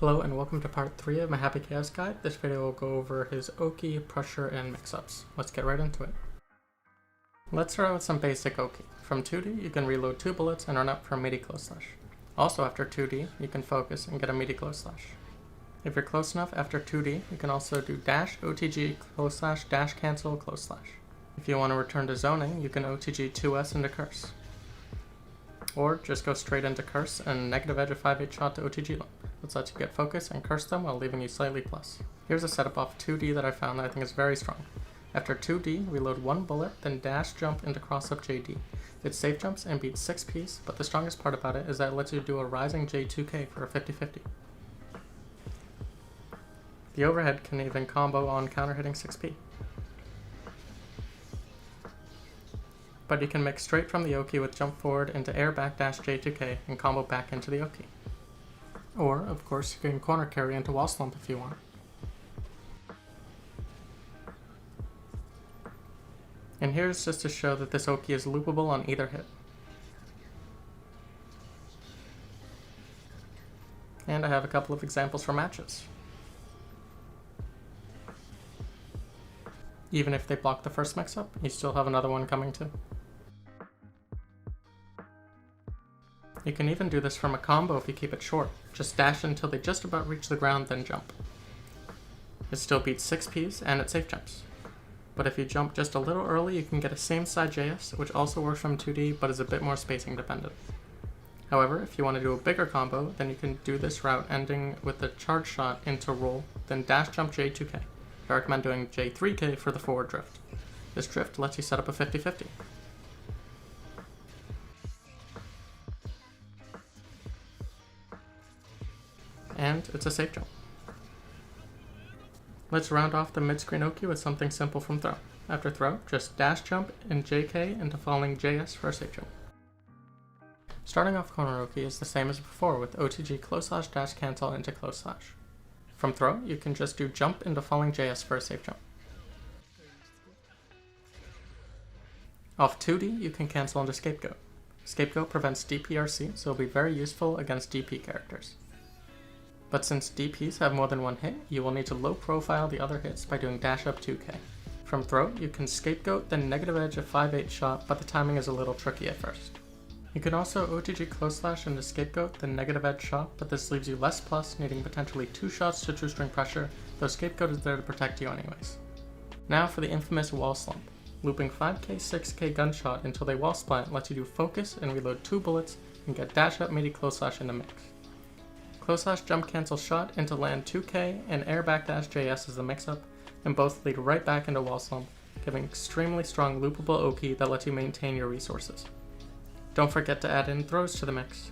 Hello and welcome to part 3 of my Happy Chaos guide. This video will go over his Oki, pressure, and mix-ups. Let's get right into it. Let's start out with some basic Oki. From 2D, you can reload 2 bullets and run up for a meaty close slash. Also after 2D, you can focus and get a meaty close slash. If you're close enough after 2D, you can also do dash, OTG, close slash, dash cancel, close slash. If you want to return to zoning, you can OTG 2S into curse. Or just go straight into curse and negative edge a 5/8 shot to OTG them. This lets you get focus and curse them while leaving you slightly plus. Here's a setup off 2D that I found that I think is very strong. After 2D, reload 1 bullet, then dash jump into cross up JD. It safe jumps and beats 6 Ps, but the strongest part about it is that it lets you do a rising J2K for a 50-50. The overhead can even combo on counter hitting 6P. But you can mix straight from the Oki with jump forward into air backdash J2K and combo back into the Oki. Or, of course, you can corner carry into wall slump if you want. And here's just to show that this Oki is loopable on either hit. And I have a couple of examples for matches. Even if they block the first mix-up, you still have another one coming too. You can even do this from a combo if you keep it short. Just dash until they just about reach the ground, then jump. It still beats 6 Ps and it safe jumps. But if you jump just a little early, you can get a same side JS, which also works from 2D, but is a bit more spacing dependent. However, if you want to do a bigger combo, then you can do this route ending with the charge shot into roll, then dash jump J2K. I recommend doing J3K for the forward drift. This drift lets you set up a 50-50. And it's a safe jump. Let's round off the Midscreen Oki with something simple from throw. After throw, just dash jump in JK into falling JS for a safe jump. Starting off corner Oki is the same as before with OTG close slash dash cancel into close slash. From throw, you can just do jump into falling JS for a safe jump. Off 2D, you can cancel into scapegoat. Scapegoat prevents DPRC, so it'll be very useful against DP characters. But since DPs have more than one hit, you will need to low profile the other hits by doing dash up 2K. From throw, you can scapegoat then negative edge a 5/8 shot, but the timing is a little tricky at first. You can also OTG close slash into scapegoat then negative edge shot, but this leaves you less plus, needing potentially 2 shots to true string pressure, though scapegoat is there to protect you anyways. Now for the infamous wall slump. Looping 5K, 6K gunshot until they wall splat lets you do focus and reload 2 bullets and get dash up meaty close slash in the mix. Close slash jump cancel shot into land 2K and air backdash JS is the mix-up, and both lead right back into wall slump, giving extremely strong loopable Oki that lets you maintain your resources. Don't forget to add in throws to the mix.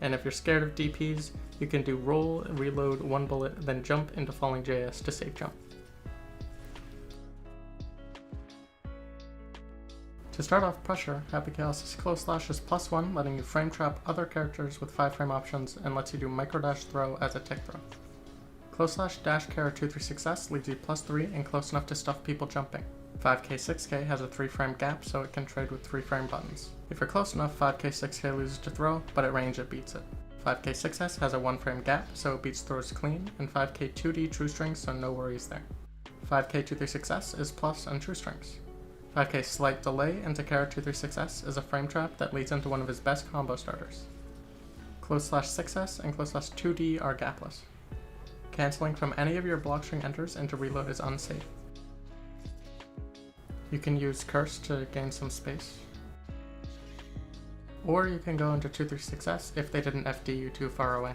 And if you're scared of DPs, you can do roll, reload 1 bullet, then jump into falling JS to safe jump. To start off pressure, Happy Chaos' close slash is +1, letting you frame trap other characters with 5 frame options and lets you do micro dash throw as a tick throw. Close slash dash carry 236S leaves you +3 and close enough to stuff people jumping. 5K 6K has a 3 frame gap, so it can trade with 3 frame buttons. If you're close enough, 5K 6K loses to throw, but at range it beats it. 5K 6S has a 1 frame gap, so it beats throws clean, and 5K 2D true strings, so no worries there. 5K 236S is plus on true strings. 5K slight delay into carry 236S is a frame trap that leads into one of his best combo starters. Close slash 6S and close slash 2D are gapless. Canceling from any of your block string enters into reload is unsafe. You can use curse to gain some space. Or you can go into 236S if they didn't FD you too far away.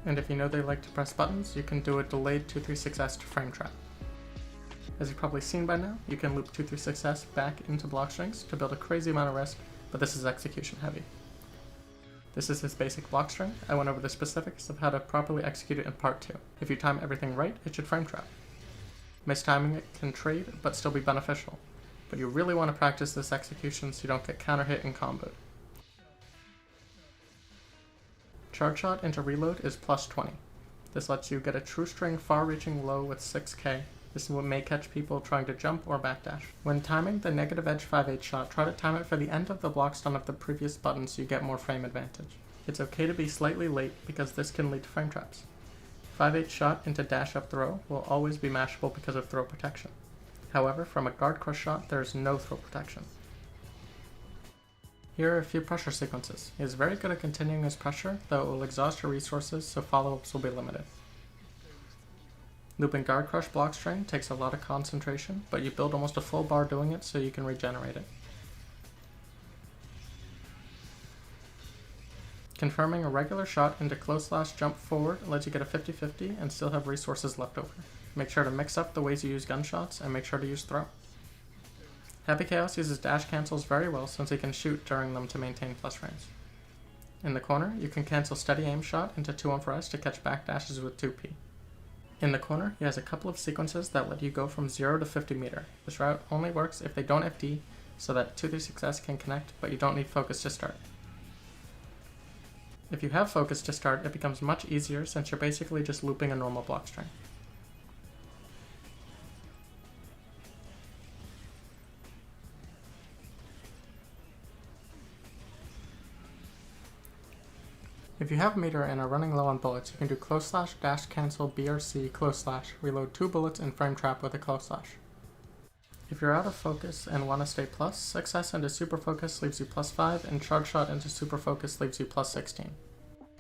And if you know they like to press buttons, you can do a delayed 236S to frame trap. As you've probably seen by now, you can loop 236S back into block strings to build a crazy amount of risk, but this is execution heavy. This is his basic block string. I went over the specifics of how to properly execute it in part 2. If you time everything right, it should frame trap. Mistiming it can trade, but still be beneficial, but you really want to practice this execution so you don't get counter hit and comboed. Charge shot into reload is +20. This lets you get a true string far reaching low with 6K. This is what may catch people trying to jump or backdash. When timing the negative edge 5/8 shot, try to time it for the end of the block stun of the previous button so you get more frame advantage. It's okay to be slightly late because this can lead to frame traps. 5/8 shot into dash up throw will always be mashable because of throw protection. However, from a guard crush shot, there is no throw protection. Here are a few pressure sequences. He is very good at continuing his pressure, though it will exhaust your resources, so follow-ups will be limited. Looping guard crush block string takes a lot of concentration, but you build almost a full bar doing it so you can regenerate it. Confirming a regular shot into close slash jump forward lets you get a 50-50 and still have resources left over. Make sure to mix up the ways you use gunshots and make sure to use throw. Happy Chaos uses dash cancels very well since he can shoot during them to maintain plus frames. In the corner, you can cancel steady aim shot into 2-1-4-S to catch back dashes with 2P. In the corner, he has a couple of sequences that let you go from 0 to 50 meter. This route only works if they don't FD, so that 2-3-6-S can connect, but you don't need focus to start. If you have focus to start, it becomes much easier since you're basically just looping a normal block string. If you have meter and are running low on bullets, you can do close slash, dash cancel, BRC, close slash, reload 2 bullets and frame trap with a close slash. If you're out of focus and want to stay plus, success into super focus leaves you +5 and charge shot into super focus leaves you +16.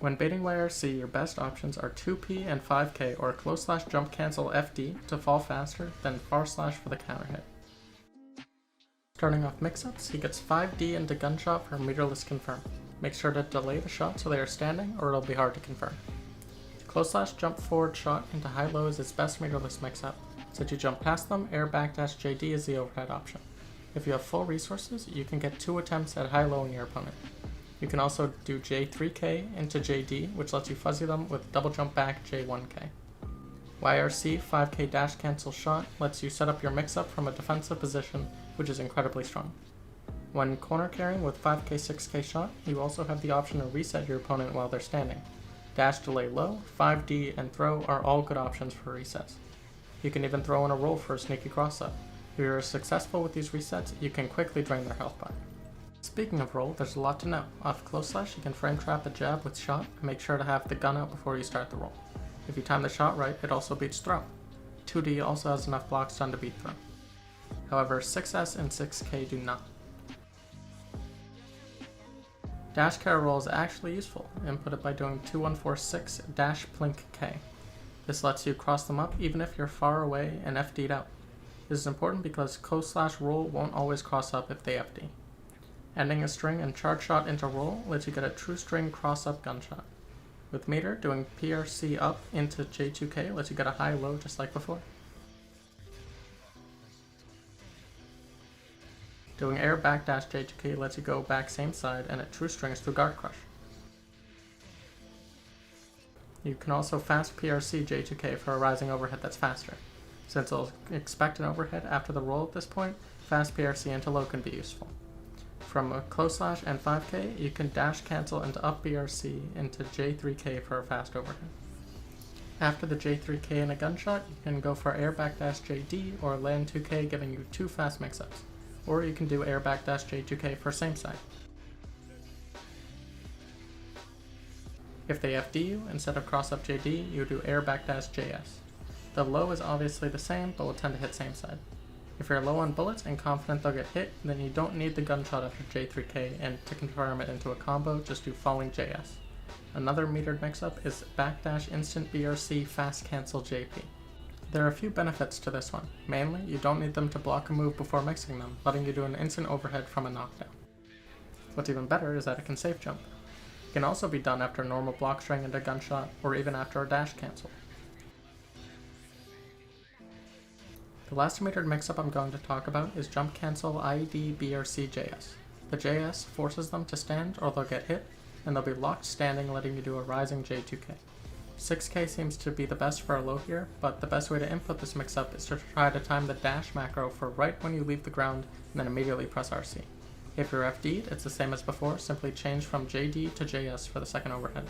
When baiting YRC, your best options are 2P and 5K or close slash jump cancel FD to fall faster, then far slash for the counter hit. Starting off mix-ups, he gets 5D into gunshot for meterless confirm. Make sure to delay the shot so they are standing or it'll be hard to confirm. Close slash jump forward shot into high-low is its best meterless mix-up. Since you jump past them, air backdash JD is the overhead option. If you have full resources, you can get 2 attempts at high-low on your opponent. You can also do J3K into JD, which lets you fuzzy them with double jump back J1K. YRC 5K dash cancel shot lets you set up your mix-up from a defensive position, which is incredibly strong. When corner carrying with 5K 6K shot, you also have the option to reset your opponent while they're standing. Dash delay low, 5D, and throw are all good options for resets. You can even throw in a roll for a sneaky cross-up. If you're successful with these resets, you can quickly drain their health bar. Speaking of roll, there's a lot to know. Off close slash, you can frame trap a jab with shot, and make sure to have the gun out before you start the roll. If you time the shot right, it also beats throw. 2D also has enough blocks done to beat throw. However, 6S and 6K do not. Dash carry roll is actually useful. Input it by doing 2-1-4-6 dash plink K. This lets you cross them up even if you're far away and FD'd out. This is important because close slash roll won't always cross up if they FD. Ending a string and charge shot into roll lets you get a true string cross up gunshot. With meter, doing PRC up into J2K lets you get a high-low just like before. Doing air backdash J2K lets you go back same side and it true strings through guard crush. You can also fast PRC J2K for a rising overhead that's faster. Since it'll expect an overhead after the roll at this point, fast PRC into low can be useful. From a close slash and 5K, you can dash cancel into up BRC into J3K for a fast overhead. After the J3K and a gunshot, you can go for air backdash JD or land 2K giving you 2 fast mix-ups. Or you can do air backdash J2K for same side. If they FD you, instead of cross up JD, you do air backdash JS. The low is obviously the same, but will tend to hit same side. If you're low on bullets and confident they'll get hit, then you don't need the gunshot after J3K, and to confirm it into a combo, just do falling JS. Another metered mix-up is backdash instant BRC fast cancel JP. There are a few benefits to this one. Mainly, you don't need them to block a move before mixing them, letting you do an instant overhead from a knockdown. What's even better is that it can safe jump. It can also be done after a normal block string and a gunshot, or even after a dash cancel. The last metered mix-up I'm going to talk about is jump cancel IED BRC JS. The JS forces them to stand or they'll get hit, and they'll be locked standing, letting you do a rising J2K. 6K seems to be the best for a low here, but the best way to input this mix-up is to try to time the dash macro for right when you leave the ground and then immediately press RC. If you're FD'd, it's the same as before, simply change from JD to JS for the second overhead.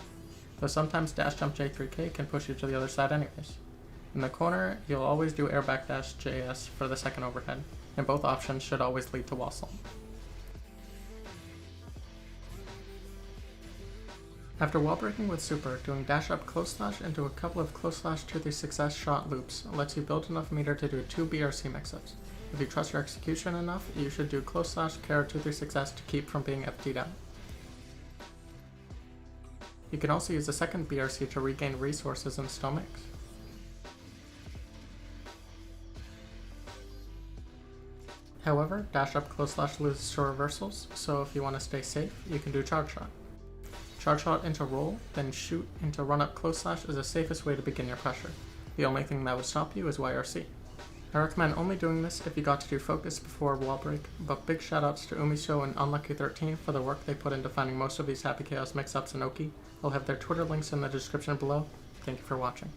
Though sometimes dash jump J3K can push you to the other side anyways. In the corner, you'll always do air backdash JS for the second overhead, and both options should always lead to wall slam. After wall breaking with super, doing dash up close slash into a couple of close slash 2-3 shot loops lets you build enough meter to do 2 BRC mix-ups. If you trust your execution enough, you should do close slash carry 2-3 to keep from being FT'd out. You can also use a second BRC to regain resources and still mix. However, dash up close slash loses to reversals, so if you want to stay safe, you can do charge shot. Charge shot into roll, then shoot into run up close slash is the safest way to begin your pressure. The only thing that would stop you is YRC. I recommend only doing this if you got to do focus before wall break, but big shoutouts to Umisho and Unlucky13 for the work they put into finding most of these Happy Chaos mix-ups in Oki. I'll have their Twitter links in the description below. Thank you for watching.